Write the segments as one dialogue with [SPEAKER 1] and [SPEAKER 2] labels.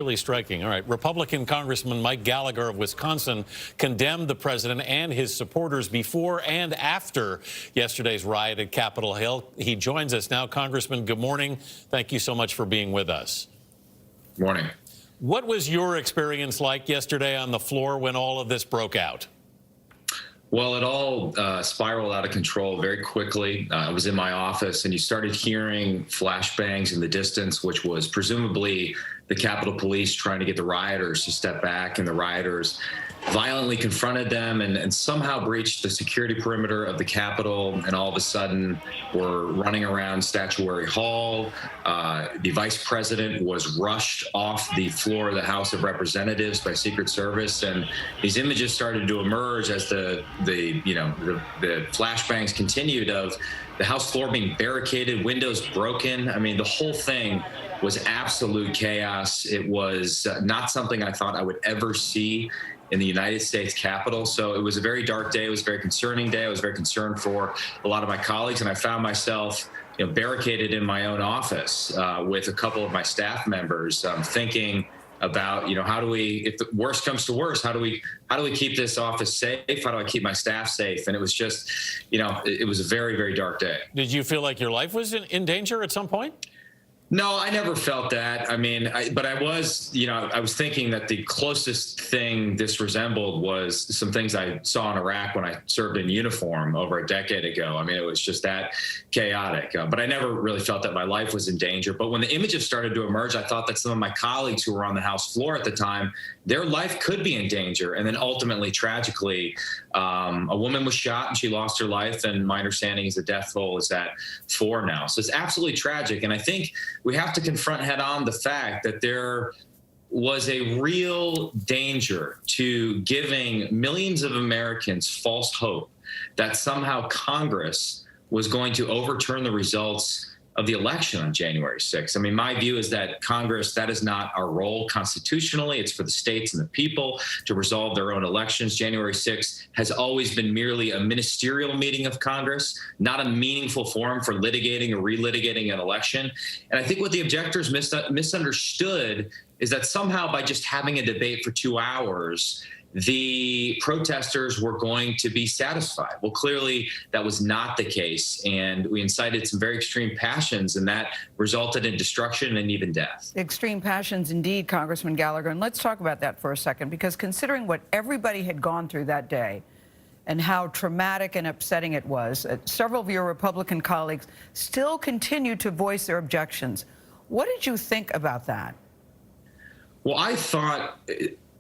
[SPEAKER 1] Really striking. All right. Republican Congressman Mike Gallagher of Wisconsin condemned the president and his supporters before and after yesterday's riot at Capitol Hill. He joins us now. Congressman, good morning. Thank you so much for being with us.
[SPEAKER 2] Morning.
[SPEAKER 1] What was your experience like yesterday on the floor when all of this broke out?
[SPEAKER 2] Well, it all spiraled out of control very quickly. I was in my office, and you started hearing flashbangs in the distance, which was presumably the Capitol Police trying to get the rioters to step back, and the rioters violently confronted them and somehow breached the security perimeter of the Capitol, and all of a sudden were running around Statuary Hall. The vice president was rushed off the floor of the House of Representatives by Secret Service, and these images started to emerge as the flashbangs continued of the House floor being barricaded, windows broken. I mean, the whole thing was absolute chaos. It was not something I thought I would ever see in the United States Capitol. So it was a very dark day. It was a very concerning day. I was very concerned for a lot of my colleagues, and I found myself barricaded in my own office with a couple of my staff members thinking about, how do we, if the worst comes to worst, how do we keep this office safe? How do I keep my staff safe? And it was just, it was a very, very dark day.
[SPEAKER 1] Did you feel like your life was in danger at some point?
[SPEAKER 2] No, I never felt that. I mean, but I was, I was thinking that the closest thing this resembled was some things I saw in Iraq when I served in uniform over a decade ago. I mean, it was just that chaotic. But I never really felt that my life was in danger. But when the images started to emerge, I thought that some of my colleagues who were on the House floor at the time, their life could be in danger. And then ultimately, tragically, a woman was shot and she lost her life. And my understanding is the death toll is at 4 now. So it's absolutely tragic. And I think we have to confront head on the fact that there was a real danger to giving millions of Americans false hope that somehow Congress was going to overturn the results of the election on January 6th. I mean, my view is that Congress, that is not our role constitutionally. It's for the states and the people to resolve their own elections. January 6th has always been merely a ministerial meeting of Congress, not a meaningful forum for litigating or relitigating an election. And I think what the objectors misunderstood is that somehow by just having a debate for 2 hours, the protesters were going to be satisfied. Well, clearly that was not the case, and we incited some very extreme passions, and that resulted in destruction and even death.
[SPEAKER 3] Extreme passions indeed, Congressman Gallagher, and let's talk about that for a second, because considering what everybody had gone through that day and how traumatic and upsetting it was, several of your Republican colleagues still continue to voice their objections. What did you think about that?
[SPEAKER 2] Well, I thought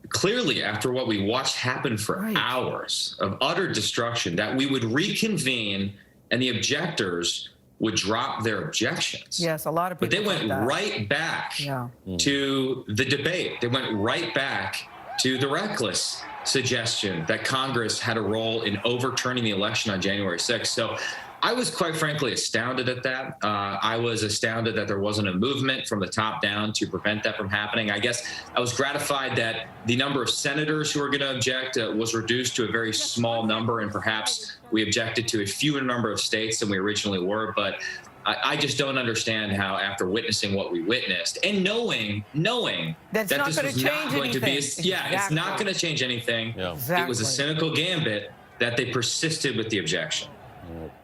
[SPEAKER 2] clearly, after what we watched happen for hours of utter destruction, that we would reconvene and the objectors would drop their objections.
[SPEAKER 3] Yes, a lot of people.
[SPEAKER 2] But they went right back to the debate. They went right back to the reckless suggestion that Congress had a role in overturning the election on January 6th. So I was quite frankly astounded at that. I was astounded that there wasn't a movement from the top down to prevent that from happening. I guess I was gratified that the number of senators who were going to object was reduced to a very small number, and perhaps we objected to a fewer number of states than we originally were. But I just don't understand how, after witnessing what we witnessed and knowing that this was not going to be, it's not going to change anything. Yeah. Exactly. It was a cynical gambit that they persisted with the objection.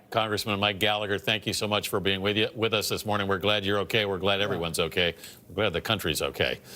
[SPEAKER 1] Congressman Mike Gallagher, thank you so much for being with us this morning. We're glad you're okay. We're glad everyone's okay. We're glad the country's okay.